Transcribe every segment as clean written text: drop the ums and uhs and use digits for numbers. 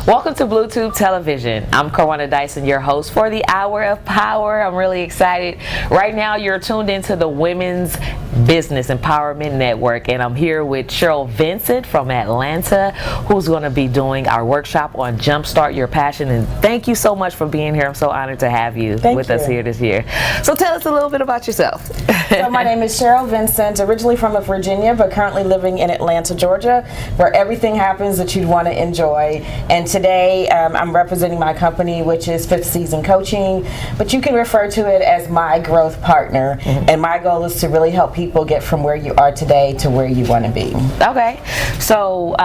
Welcome to Bluetooth Television. I'm Corwana Dyson, your host for the Hour of Power. I'm really excited. Right now, you're tuned into the Women's Business Empowerment Network, and I'm here with Cheryl Vincent from Atlanta, who's going to be doing our workshop on Jumpstart Your Passion. And thank you so much for being here. I'm so honored to have you with us here this year. So tell us a little bit about yourself. So my name is Cheryl Vincent, originally from Virginia, but currently living in Atlanta, Georgia, where everything happens that you'd want to enjoy. And today I'm representing my company, which is Fifth Season Coaching, but you can refer to it as my growth partner. And my goal is to really help people get from where you are today to where you want to be. Okay, so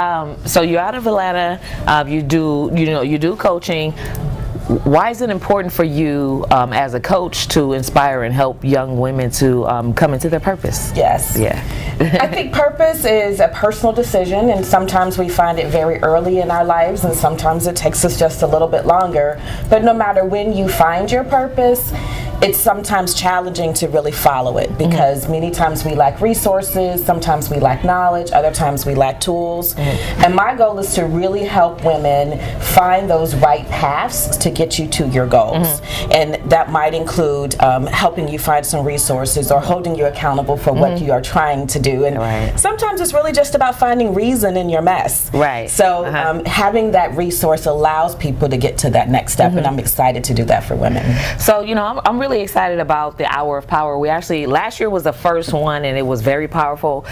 so you're out of Atlanta. You do coaching. Why is it important for you as a coach to inspire and help young women to come into their purpose? Yes. Yeah. I think purpose is a personal decision, and sometimes we find it very early in our lives, and sometimes it takes us just a little bit longer. But no matter when you find your purpose, it's sometimes challenging to really follow it, because many times we lack resources, sometimes we lack knowledge, other times we lack tools. And my goal is to really help women find those right paths to get you to your goals. And that might include helping you find some resources or holding you accountable for what you are trying to do. And sometimes it's really just about finding reason in your mess. Right. So having that resource allows people to get to that next step, and I'm excited to do that for women. So, you know, I'm really excited about the Hour of Power. We actually, last year was the first one, and it was very powerful.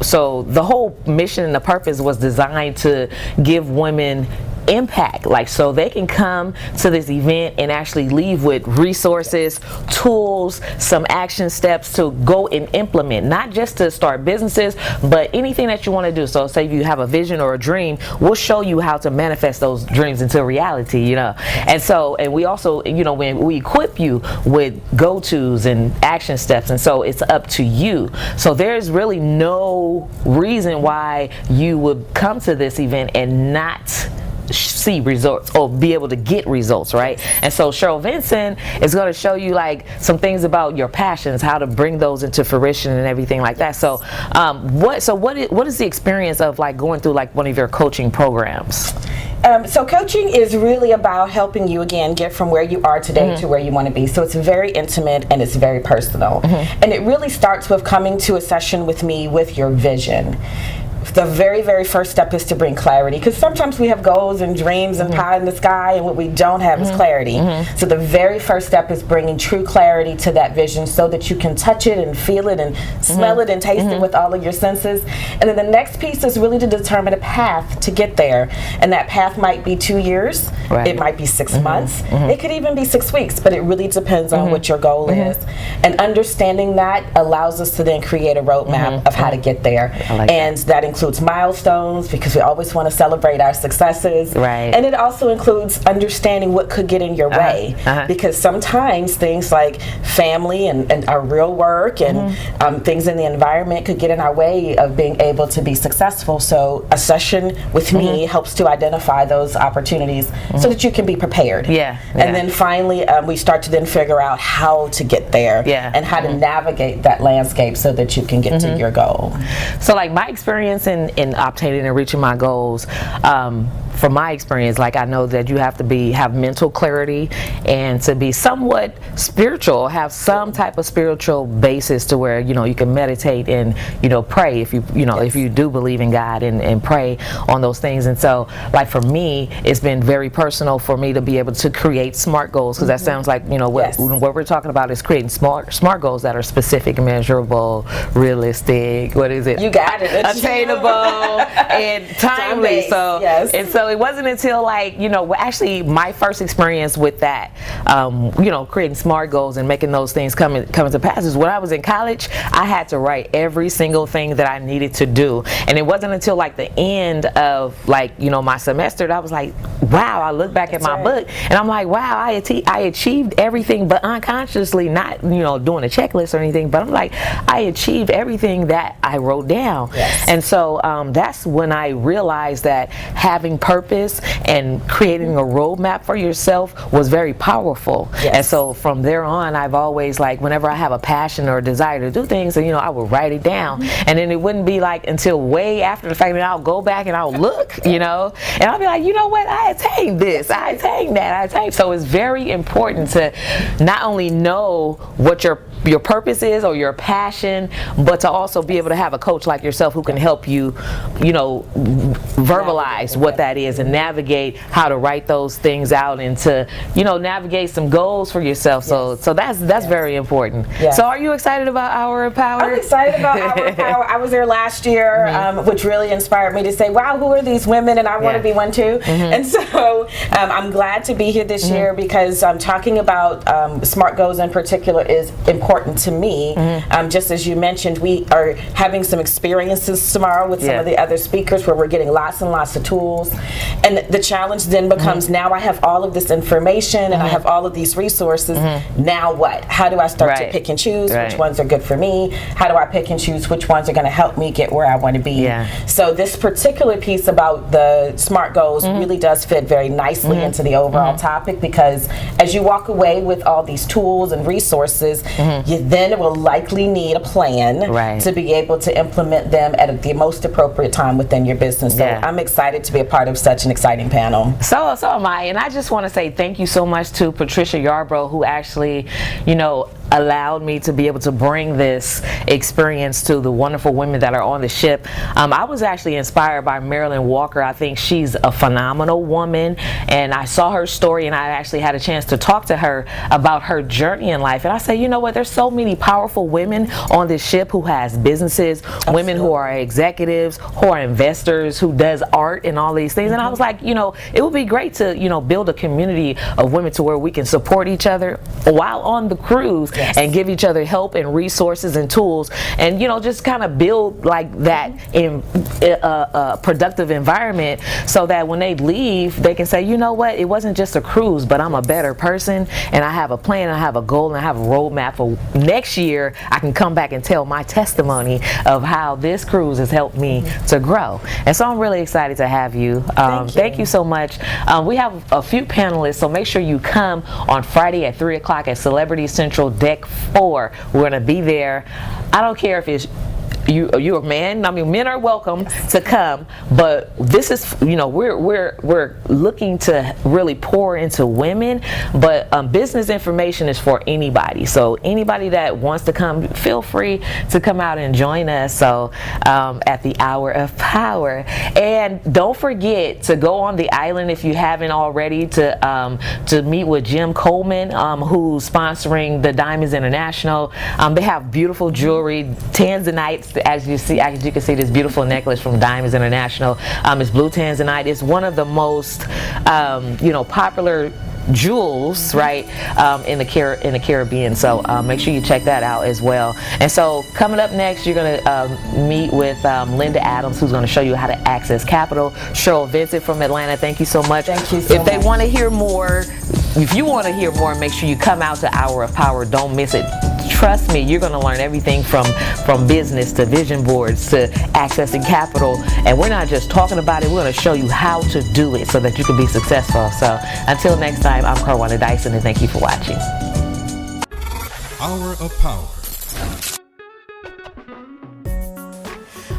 So the whole mission and the purpose was designed to give women impact, like, so they can come to this event and actually leave with resources, tools, some action steps to go and implement, not just to start businesses, but anything that you want to do. So say you have a vision or a dream, we'll show you how to manifest those dreams into reality, you know. And so, and we also, you know, when we equip you with go-tos and action steps, and so it's up to you. So there's really no reason why you would come to this event and not see results or be able to get results, right? And so Cheryl Vincent is going to show you like some things about your passions, how to bring those into fruition and everything like that. So what is the experience of like going through like one of your coaching programs? So coaching is really about helping you, again, get from where you are today to where you want to be. So it's very intimate and it's very personal. And it really starts with coming to a session with me with your vision. The very, very first step is to bring clarity, because sometimes we have goals and dreams and pie in the sky, and what we don't have is clarity. So the very first step is bringing true clarity to that vision so that you can touch it and feel it and smell it and taste it with all of your senses. And then the next piece is really to determine a path to get there. And that path might be 2 years, it might be 6 months, it could even be 6 weeks, but it really depends on what your goal is. And understanding that allows us to then create a roadmap of how to get there. And that includes milestones, because we always want to celebrate our successes. And it also includes understanding what could get in your way, because sometimes things like family and our real work and things in the environment could get in our way of being able to be successful. So a session with me helps to identify those opportunities so that you can be prepared. And then finally we start to then figure out how to get there and how to navigate that landscape so that you can get to your goal. So like my experience in obtaining and reaching my goals, from my experience, like I know that you have to have mental clarity and to be somewhat spiritual, have some type of spiritual basis to where, you know, you can meditate and, you know, pray if if you do believe in God, and pray on those things. And so like for me, it's been very personal for me to be able to create SMART goals, because that sounds like, you know, what we're talking about is creating smart goals that are specific, measurable, realistic, what is it? You got it. Attainable and timely. And so it wasn't until, like, you know, actually my first experience with that, you know, creating SMART goals and making those things come to pass is when I was in college. I had to write every single thing that I needed to do, and it wasn't until like the end of, like, you know, my semester that I was like, wow, I look back at my book and I'm like, wow, I achieved everything, but unconsciously, not, you know, doing a checklist or anything, but I'm like, I achieved everything that I wrote down. And so so that's when I realized that having purpose and creating a roadmap for yourself was very powerful. Yes. And so from there on, I've always, like, whenever I have a passion or a desire to do things, and I would write it down, and then it wouldn't be like until way after the fact that I'll go back and I'll look, and I'll be like, you know what, I attained this, I attained that, I attained. So it's very important to not only know what your purpose is or your passion, but to also be able to have a coach like yourself who can help you, verbalize what that is and navigate how to write those things out and to, navigate some goals for yourself. Yes. So that's very important. Yes. So are you excited about Hour of Power? I'm excited about Hour of Power. I was there last year, which really inspired me to say, wow, who are these women? And I want to be one too. And so I'm glad to be here this year because talking about SMART goals in particular is important to me. Just as you mentioned, we are having some experiences tomorrow with some of the other speakers where we're getting lots and lots of tools. And the challenge then becomes, now I have all of this information and I have all of these resources. Now what? How do I start to pick and choose which ones are good for me? How do I pick and choose which ones are going to help me get where I want to be? So this particular piece about the SMART goals really does fit very nicely into the overall topic, because as you walk away with all these tools and resources, you then will likely need a plan to be able to implement them at the most appropriate time within your business. So I'm excited to be a part of such an exciting panel. So am I, and I just want to say thank you so much to Patricia Yarbrough, who actually, allowed me to be able to bring this experience to the wonderful women that are on the ship. I was actually inspired by Marilyn Walker. I think she's a phenomenal woman, and I saw her story, and I actually had a chance to talk to her about her journey in life. And I said, you know what, there's so many powerful women on this ship who has businesses, women who are executives, who are investors, who does art and all these things. And I was like, it would be great to, build a community of women to where we can support each other while on the cruise and give each other help and resources and tools, and just kind of build like that in a productive environment, so that when they leave, they can say, you know what, it wasn't just a cruise, but I'm a better person, and I have a plan, I have a goal, and I have a roadmap for next year. I can come back and tell my testimony of how this cruise has helped me to grow. And so I'm really excited to have you. Thank you so much. We have a few panelists, so make sure you come on Friday at 3 o'clock at Celebrity Central Deck 4. We're going to be there. I don't care if it's you're a man. I mean, men are welcome to come, but this is, we're looking to really pour into women, but business information is for anybody. So anybody that wants to come, feel free to come out and join us. So at the Hour of Power, and don't forget to go on the island if you haven't already to meet with Jim Coleman, who's sponsoring the Diamonds International. They have beautiful jewelry, tanzanite. As you can see this beautiful necklace from Diamonds International. It's blue tanzanite. It's one of the most popular jewels, right, in the Caribbean. So make sure you check that out as well. And so coming up next, you're going to meet with Linda Adams, who's going to show you how to access capital. Cheryl Vincent from Atlanta, thank you so much. Thank you so much. If they want to hear more, if you want to hear more, make sure you come out to Hour of Power. Don't miss it. Trust me, you're going to learn everything from business to vision boards to accessing capital. And we're not just talking about it, we're going to show you how to do it so that you can be successful. So until next time, I'm Carwana Dyson, and thank you for watching. Hour of Power.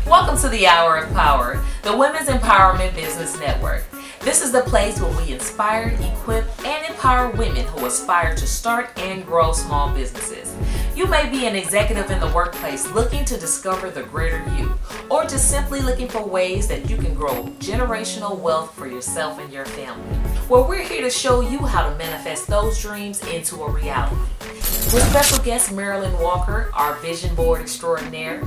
Welcome to the Hour of Power, the Women's Empowerment Business Network. This is the place where we inspire, equip, and empower women who aspire to start and grow small businesses. You may be an executive in the workplace looking to discover the greater you, or just simply looking for ways that you can grow generational wealth for yourself and your family. Well, we're here to show you how to manifest those dreams into a reality. With special guest Marilyn Walker, our vision board extraordinaire,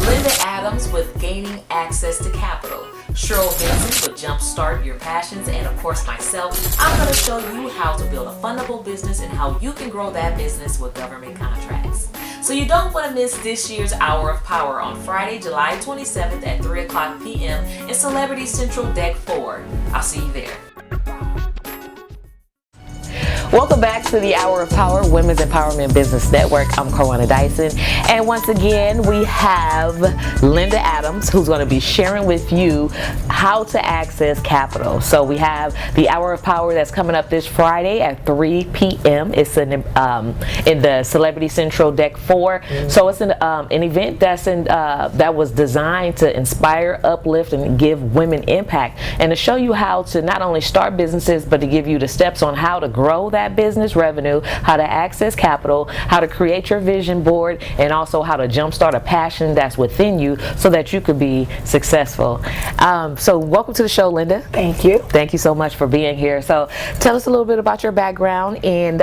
Linda Adams with Gaining Access to Capital, Cheryl Vincent with Jumpstart Your Passions, and of course myself, I'm going to show you how to build a fundable business and how you can grow that business with government contracts. So you don't want to miss this year's Hour of Power on Friday, July 27th at 3 o'clock p.m. in Celebrity Central Deck 4. I'll see you there. Welcome back to the Hour of Power, Women's Empowerment Business Network. I'm Karwana Dyson. And once again, we have Linda Adams, who's going to be sharing with you how to access capital. So we have the Hour of Power that's coming up this Friday at 3 p.m. It's in the Celebrity Central Deck 4. So it's an event that was designed to inspire, uplift, and give women impact, and to show you how to not only start businesses, but to give you the steps on how to grow that business revenue, how to access capital, how to create your vision board, and also how to jumpstart a passion that's within you so that you could be successful. So welcome to the show, Linda. Thank you. Thank you so much for being here. So tell us a little bit about your background and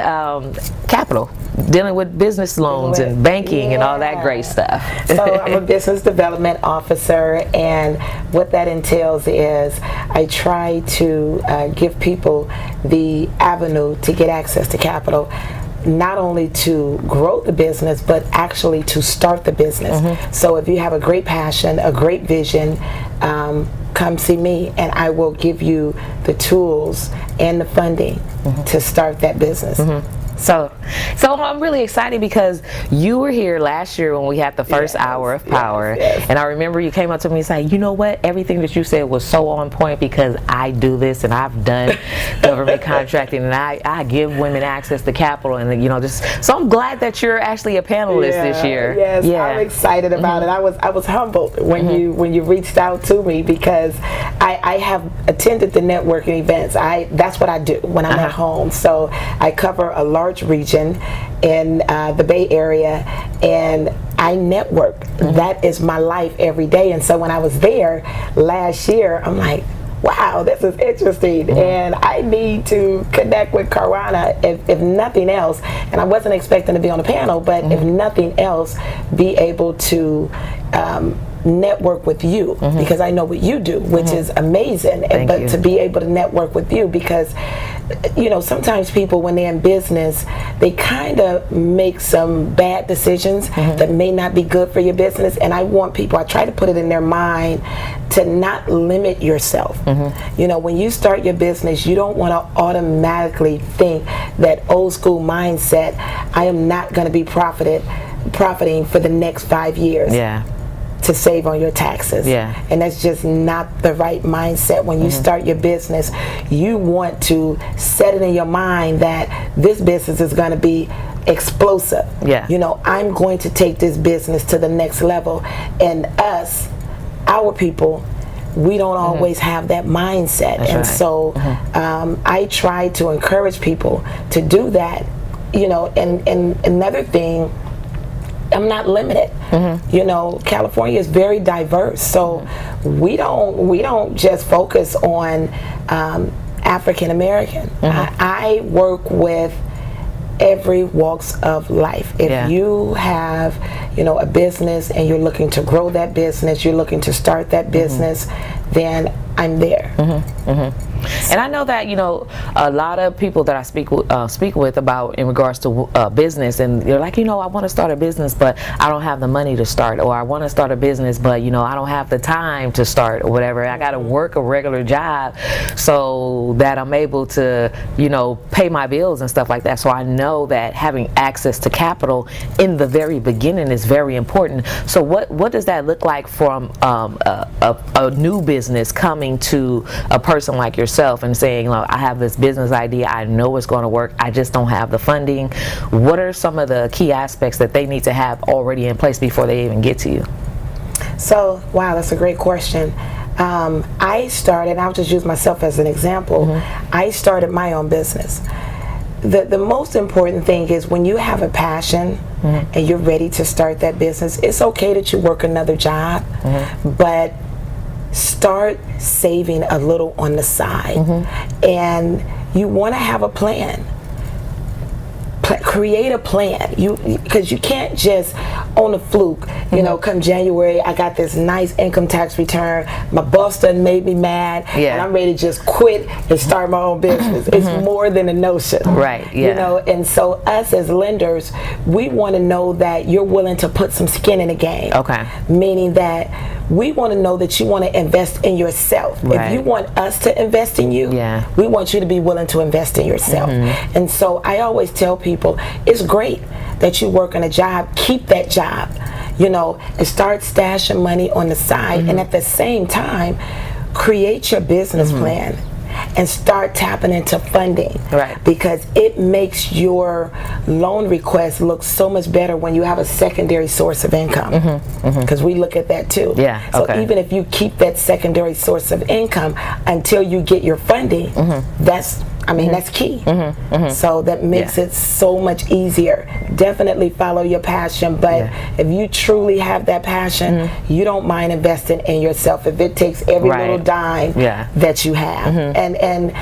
capital, dealing with business loans and banking and all that great stuff. So I'm a business development officer, and what that entails is I try to give people the avenue to get access to capital, not only to grow the business, but actually to start the business. So if you have a great passion, a great vision, come see me and I will give you the tools and the funding to start that business. So I'm really excited because you were here last year when we had the first Hour of Power, and I remember you came up to me and said, you know what, everything that you said was so on point because I do this and I've done government contracting and I give women access to capital, and so I'm glad that you're actually a panelist this year. Yes, I'm excited about it. I was humbled when you reached out to me because I have attended the networking events. That's what I do when I'm at home. So I cover a large region in the Bay Area, and I network. That is my life every day. And so when I was there last year, I'm like, wow, this is interesting, and I need to connect with Karwana, if nothing else. And I wasn't expecting to be on the panel, but if nothing else, be able to network with you, because I know what you do, which is amazing. But to be able to network with you, because sometimes people, when they're in business, they kind of make some bad decisions that may not be good for your business. And I want people, I try to put it in their mind to not limit yourself. When you start your business, you don't want to automatically think that old school mindset, I am not going to be profiting for the next 5 years. To save on your taxes. And that's just not the right mindset. When you start your business, you want to set it in your mind that this business is going to be explosive. I'm going to take this business to the next level. And our people, we don't always have that mindset. So I try to encourage people to do that. And another thing, I'm not limited. California is very diverse, so we don't just focus on African American. I work with every walks of life. If you have a business and you're looking to grow that business, you're looking to start that business, then I'm there. And I know that a lot of people that I speak with about in regards to business, and they're like, I want to start a business, but I don't have the money to start, or I want to start a business, but I don't have the time to start, or whatever. I got to work a regular job so that I'm able to pay my bills and stuff like that. So I know that having access to capital in the very beginning is very important. So what does that look like from a new business coming to a person like yourself and saying, I have this business idea, I know it's going to work, I just don't have the funding? What are some of the key aspects that they need to have already in place before they even get to you? So, wow, that's a great question. I started, I'll just use myself as an example, I started my own business. The most important thing is when you have a passion and you're ready to start that business, it's okay that you work another job, but start saving a little on the side. And you want to have a plan. Create a plan, because you can't just on a fluke, come January, I got this nice income tax return, my boss done made me mad, and I'm ready to just quit and start my own business. It's more than a notion, and so us as lenders, we want to know that you're willing to put some skin in the game, meaning that we want to know that you want to invest in yourself. Right. If you want us to invest in you, we want you to be willing to invest in yourself. And so I always tell people, it's great that you work on a job, keep that job, you know, and start stashing money on the side, and at the same time create your business plan and start tapping into funding, because it makes your loan request look so much better when you have a secondary source of income, because we look at that too. So even if you keep that secondary source of income until you get your funding, that's that's key. So that makes it so much easier. Definitely follow your passion, but if you truly have that passion, you don't mind investing in yourself if it takes every little dime that you have. And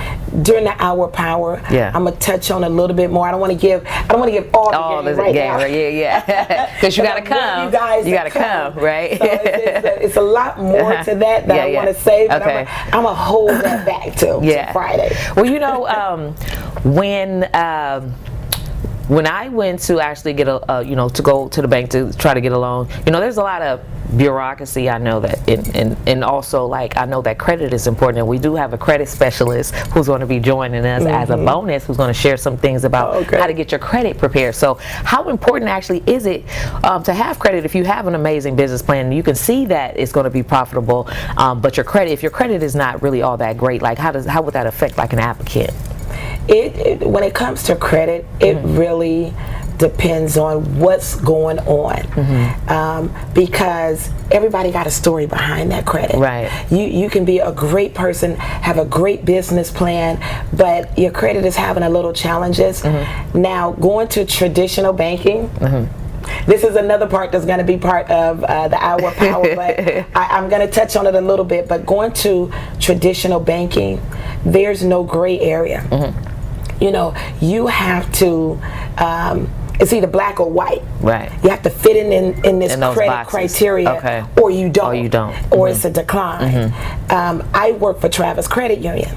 during the hour power, I'm gonna touch on a little bit more. I don't want to give all the game right now. Because you gotta come. You gotta come, right? So it's a lot more to that I want to say, but I'm gonna hold that back till Friday. Well, you know, when I went to actually get to go to the bank to try to get a loan, you know, there's a lot of bureaucracy. I know that, and also, like, I know that credit is important, and we do have a credit specialist who's going to be joining us as a bonus, who's going to share some things about how to get your credit prepared. So how important actually is it to have credit if you have an amazing business plan and you can see that it's going to be profitable, but if your credit is not really all that great, like how would that affect like an applicant? When it comes to credit, it really depends on what's going on, because everybody got a story behind that credit. You can be a great person, have a great business plan, but your credit is having a little challenges. Now, going to traditional banking, this is another part that's going to be part of the hour power, but I'm going to touch on it a little bit. But going to traditional banking, there's no gray area. You know, you have to, it's either black or white. You have to fit in this credit boxes. Criteria, or you don't. Or it's a decline. I work for Travis Credit Union.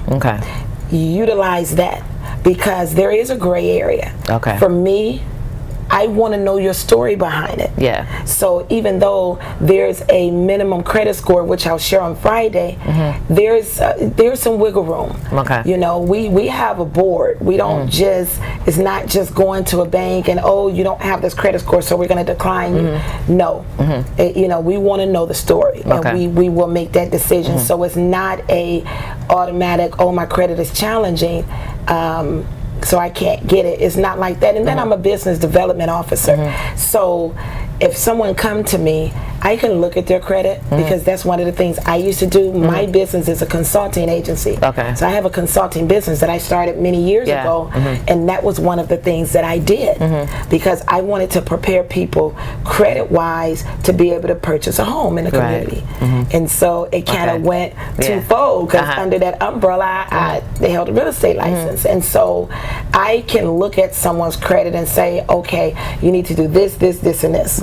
Utilize that because there is a gray area. For me, I want to know your story behind it. So even though there's a minimum credit score, which I'll share on Friday, there's some wiggle room. You know, we have a board. We don't just, it's not just going to a bank and, oh, you don't have this credit score, so we're going to decline you. No. You know, we want to know the story, and we will make that decision. So it's not a automatic, oh, my credit is challenging, so I can't get it. It's not like that. And then I'm a business development officer. So if someone come to me, I can look at their credit, because that's one of the things I used to do. My business is a consulting agency. So I have a consulting business that I started many years ago, and that was one of the things that I did, because I wanted to prepare people credit-wise to be able to purchase a home in the community. And so it kind of went twofold, because under that umbrella, they held a real estate license. And so I can look at someone's credit and say, okay, you need to do this, this, this, and this.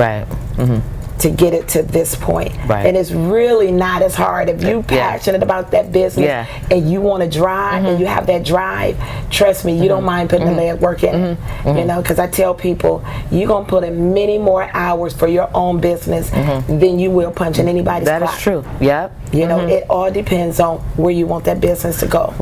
To get it to this point. And it's really not as hard. If you're passionate about that business and you want to drive and you have that drive, trust me, you don't mind putting the leg work in. You know, because I tell people, you're going to put in many more hours for your own business than you will punching anybody's clock. That is true. You know, it all depends on where you want that business to go.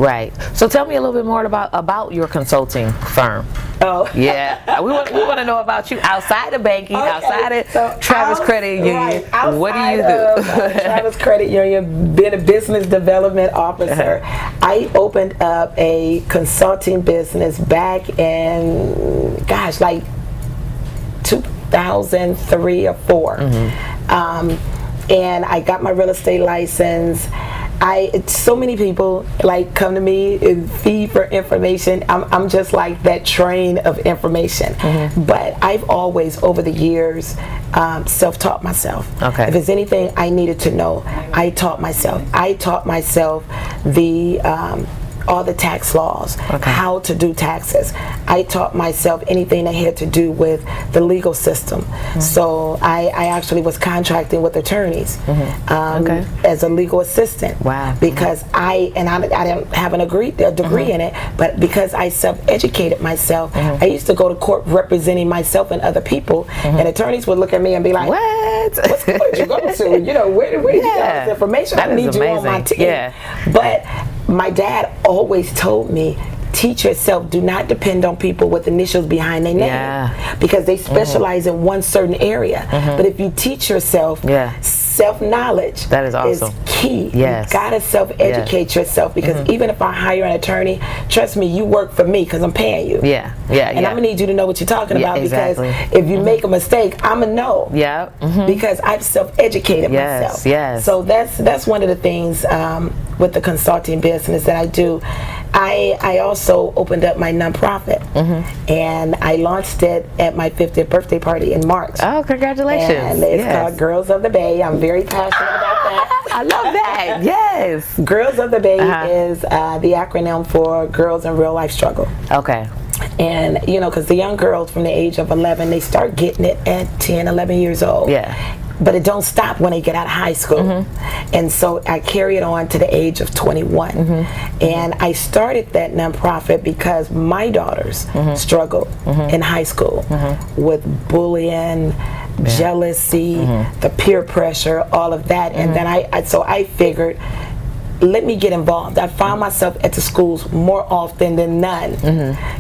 So tell me a little bit more about your consulting firm. We want to know about you outside of banking, outside of Travis Credit Union. What do you do? Travis Credit Union, being a business development officer, I opened up a consulting business back in, gosh, like 2003 or 4. And I got my real estate license. So many people like come to me and feed for information. I'm just like that train of information. But I've always, over the years, self-taught myself. If there's anything I needed to know, I taught myself. I taught myself the all the tax laws, how to do taxes. I taught myself anything that had to do with the legal system. So I actually was contracting with attorneys as a legal assistant. Wow. Because I didn't have a degree in it, but because I self-educated myself, I used to go to court representing myself and other people, and attorneys would look at me and be like, what school did you go to? You know, where did you get this information? That I need is you on my amazing. team. Yeah. But my dad always told me, teach yourself. Do not depend on people with initials behind their name, because they specialize in one certain area. But if you teach yourself, self-knowledge that is awesome. Is key. Yes. You gotta self-educate yourself, because even if I hire an attorney, trust me, you work for me because I'm paying you. And I'm gonna need you to know what you're talking about, because if you make a mistake, I'm gonna know. Because I've self-educated myself. So that's one of the things with the consulting business that I do. I also opened up my nonprofit, and I launched it at my 50th birthday party in March. Oh, congratulations. And it's called Girls of the Bay. I'm very passionate about that. I love that. Yes. Girls of the Bay is the acronym for Girls in Real Life Struggle. Okay. And, you know, because the young girls from the age of 11, they start getting it at 10, 11 years old. But it don't stop when they get out of high school. And so I carry it on to the age of 21. And I started that nonprofit because my daughters struggled in high school with bullying, jealousy, the peer pressure, all of that. And then I figured, let me get involved. I found myself at the schools more often than none,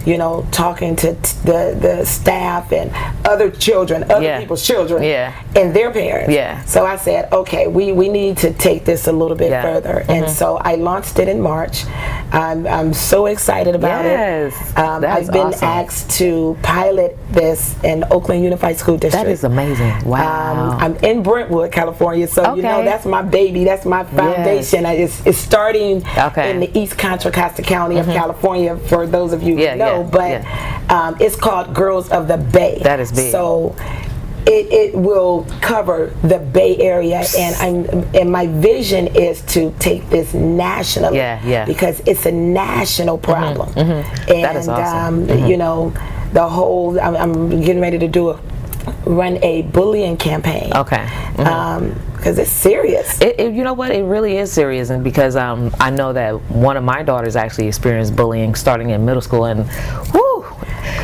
you know, talking to the staff and other children, other people's children, and their parents. So I said, okay, we need to take this a little bit further. And so I launched it in March. I'm so excited about it. I've been asked to pilot this in Oakland Unified School District. That is amazing. Wow. I'm in Brentwood, California, so you know that's my baby, that's my foundation. It's starting in the East Contra Costa County of California, for those of you who know, but it's called Girls of the Bay. That is big. So it will cover the Bay Area, and my vision is to take this nationally, because it's a national problem. And that is awesome. you know, the whole I'm getting ready to run a bullying campaign. Because it's serious. You know what? It really is serious, and because I know that one of my daughters actually experienced bullying starting in middle school, and whoo,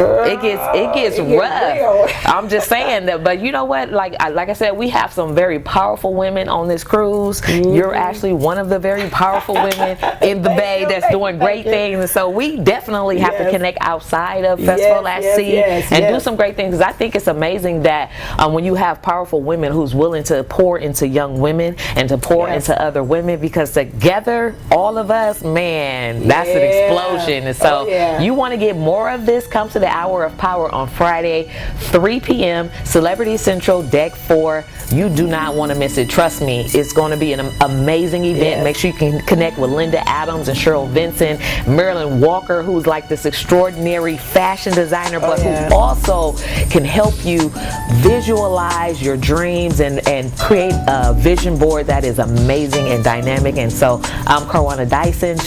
it gets rough. Real. I'm just saying that, but you know what? Like I said, we have some very powerful women on this cruise. You're actually one of the very powerful women in the Bay that's doing great things, and so we definitely have to connect outside of Festival at Sea and do some great things. Because I think it's amazing that when you have powerful women who's willing to pour into young women and to pour into other women, because together, all of us, man, that's an explosion. And so you want to get more of this, come to the Hour of Power on Friday, 3 p.m., Celebrity Central, Deck 4. You do not want to miss it. Trust me, it's going to be an amazing event. Make sure you can connect with Linda Adams and Cheryl Vincent, Marilyn Walker, who's like this extraordinary fashion designer, but who also can help you visualize your dreams and create a vision board that is amazing and dynamic. And so I'm Carwana Dyson,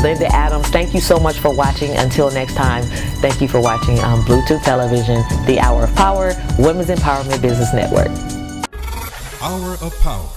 Linda Adams. Thank you so much for watching. Until next time, thank you for watching Bluetooth Television, the Hour of Power, Women's Empowerment Business Network. Hour of Power.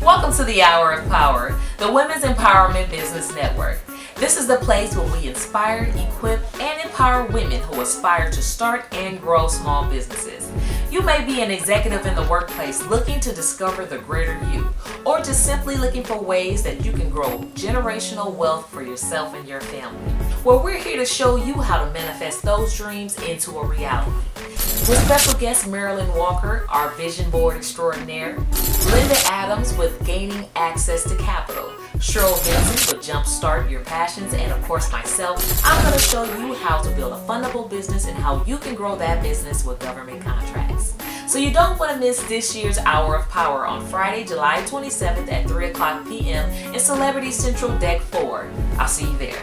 Welcome to the Hour of Power, the Women's Empowerment Business Network. This is the place where we inspire, equip, and empower women who aspire to start and grow small businesses. You may be an executive in the workplace looking to discover the greater you, or just simply looking for ways that you can grow generational wealth for yourself and your family. Well, we're here to show you how to manifest those dreams into a reality. With special guest Marilyn Walker, our vision board extraordinaire, Linda Adams with gaining access to capital, Cheryl Vincent with Jumpstart Your Passions, and of course myself, I'm going to show you how to build a fundable business and how you can grow that business with government contracts. So you don't want to miss this year's Hour of Power on Friday, July 27th at 3 o'clock p.m. in Celebrity Central Deck 4. I'll see you there.